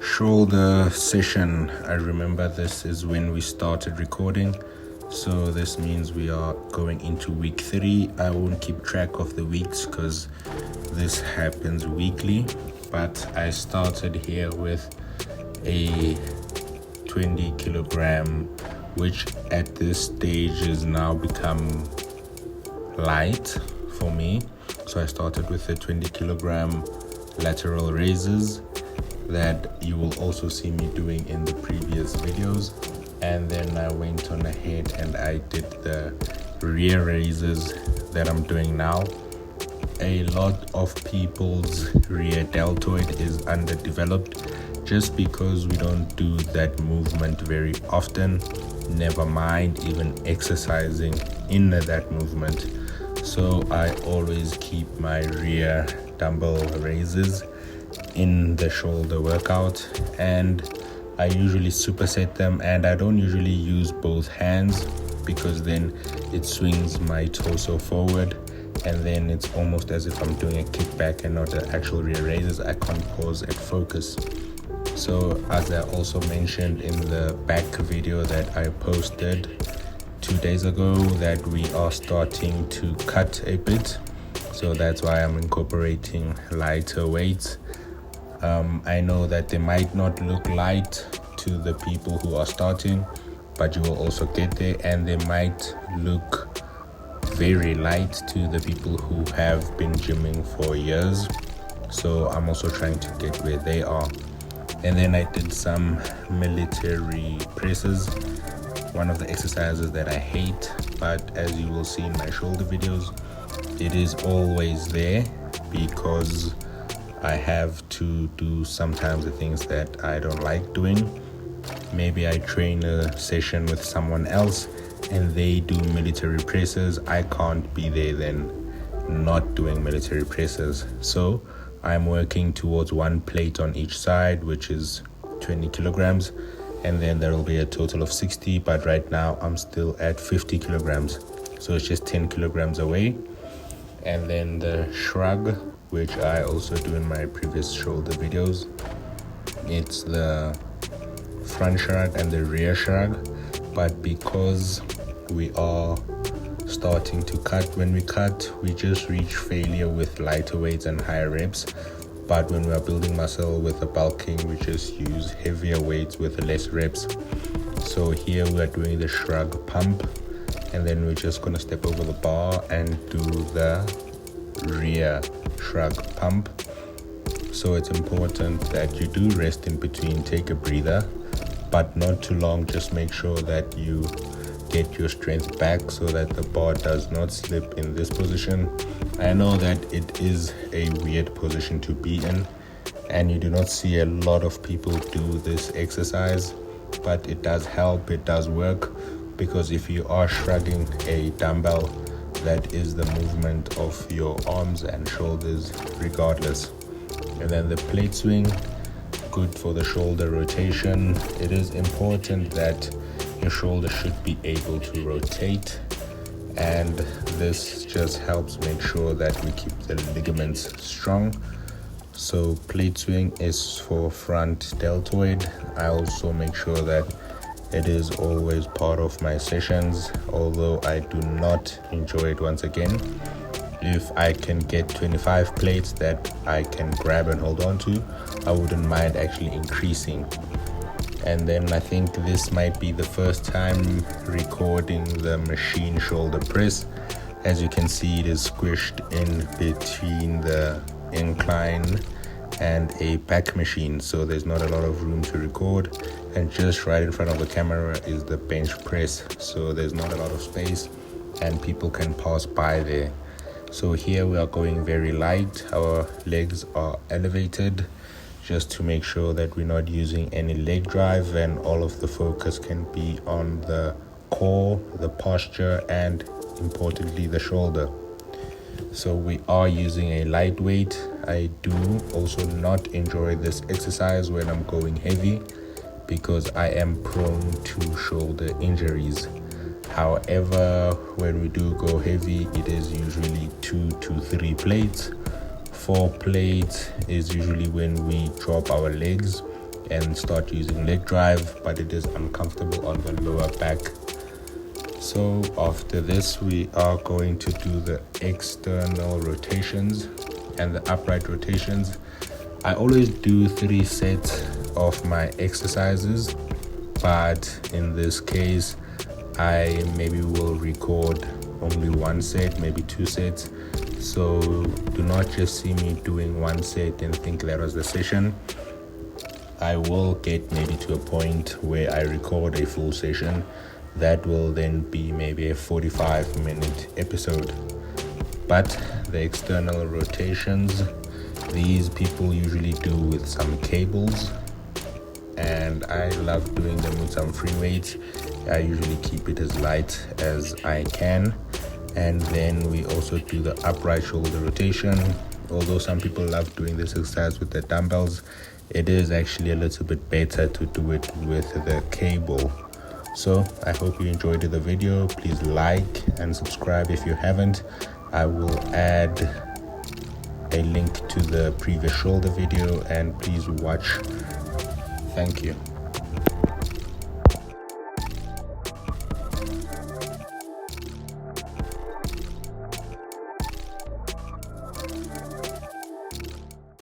shoulder session. I remember this is when we started recording, so this means we are going into week 3. I won't keep track of the weeks because this happens weekly, but I started here with a 20 kilogram, which at this stage is now become light for me. So I started with the 20 kilogram lateral raises that you will also see me doing in the previous videos, and then I went on ahead and I did the rear raises that I'm doing now. A lot of people's rear deltoid is underdeveloped just because we don't do that movement very often, never mind even exercising in that movement. So I always keep my rear dumbbell raises in the shoulder workout, and I usually superset them, and I don't usually use both hands because then it swings my torso forward, and then it's almost as if I'm doing a kickback and not an actual rear raises. I can't pause and focus. So as I also mentioned in the back video that I posted 2 days ago, that we are starting to cut a bit, so that's why I'm incorporating lighter weights. I know that they might not look light to the people who are starting, but you will also get there, and they might look very light to the people who have been gymming for years. So I'm also trying to get where they are. And then I did some military presses, one of the exercises that I hate, but as you will see in my shoulder videos, it is always there because I have to do sometimes the things that I don't like doing. Maybe I train a session with someone else and they do military presses. I can't be there then not doing military presses. So I'm working towards one plate on each side, which is 20 kilograms, and then there will be a total of 60, but right now I'm still at 50 kilograms. So it's just 10 kilograms away. And then the shrug, which I also do in my previous shoulder videos. It's the front shrug and the rear shrug, but because we are starting to cut, when we cut, we just reach failure with lighter weights and higher reps. But when we are building muscle with the bulking, we just use heavier weights with less reps. So here we are doing the shrug pump, and then we're just gonna step over the bar and do the rear shrug pump. So it's important that you do rest in between, take a breather, but not too long. Just make sure that you get your strength back so that the bar does not slip in this position. I know that it is a weird position to be in, and you do not see a lot of people do this exercise, but it does help, it does work, because if you are shrugging a dumbbell, that is the movement of your arms and shoulders regardless. And then the plate swing, good for the shoulder rotation. It is important that your shoulder should be able to rotate, and this just helps make sure that we keep the ligaments strong. So plate swing is for front deltoid. I also make sure that it is always part of my sessions, although I do not enjoy it. Once again, if I can get 25 plates that I can grab and hold on to, I wouldn't mind actually increasing. And then I think this might be the first time recording the machine shoulder press. As you can see, it is squished in between the incline and a back machine, so there's not a lot of room to record, and just right in front of the camera is the bench press, so there's not a lot of space and people can pass by there. So here we are going very light, our legs are elevated, just to make sure that we're not using any leg drive, and all of the focus can be on the core, the posture, and importantly the shoulder. So we are using a lightweight. I do also not enjoy this exercise when I'm going heavy because I am prone to shoulder injuries. However, when we do go heavy, it is usually 2 to 3 plates. 4 plates is usually when we drop our legs, and start using leg drive, but it is uncomfortable on the lower back. So after this, we are going to do the external rotations and the upright rotations. I always do 3 sets of my exercises, but in this case I maybe will record only 1 set, maybe 2 sets. So do not just see me doing 1 set and think that was the session. I will get maybe to a point where I record a full session. That will then be maybe a 45-minute episode. But the external rotations, these people usually do with some cables, and I love doing them with some free weights. I usually keep it as light as I can. And then we also do the upright shoulder rotation. Although some people love doing this exercise with the dumbbells, it is actually a little bit better to do it with the cable. So I hope you enjoyed the video. Please like and subscribe if you haven't. I will add a link to the previous shoulder video, and please watch. Thank you.